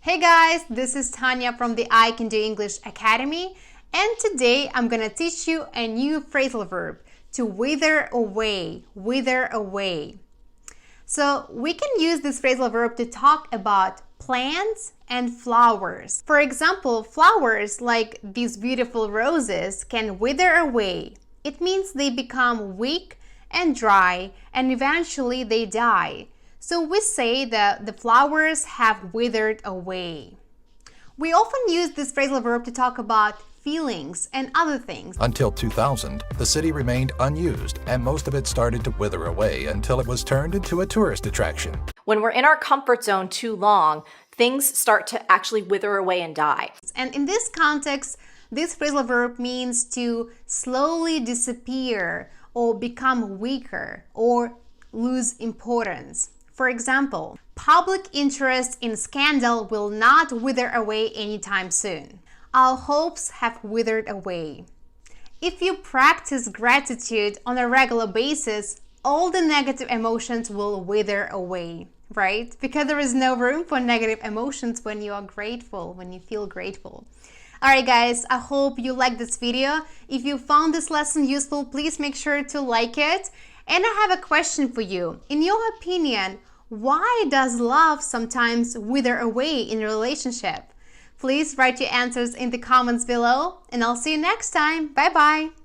Hey guys, this is Tanya from the I Can Do English Academy, and today I'm gonna teach you a new phrasal verb, to wither away, wither away. So we can use this phrasal verb to talk about plants and flowers. For example, flowers like these beautiful roses can wither away. It means they become weak and dry and eventually they die. So we say that the flowers have withered away. We often use this phrasal verb to talk about feelings and other things. Until 2000, the city remained unused and most of it started to wither away until it was turned into a tourist attraction. When we're in our comfort zone too long, things start to actually wither away and die. And in this context, this phrasal verb means to slowly disappear or become weaker or lose importance. For example, public interest in scandal will not wither away anytime soon. Our hopes have withered away. If you practice gratitude on a regular basis, all the negative emotions will wither away, right? Because there is no room for negative emotions when you are grateful, when you feel grateful. Alright guys, I hope you liked this video. If you found this lesson useful, please make sure to like it. And I have a question for you. In your opinion, why does love sometimes wither away in a relationship? Please write your answers in the comments below, and I'll see you next time. Bye bye!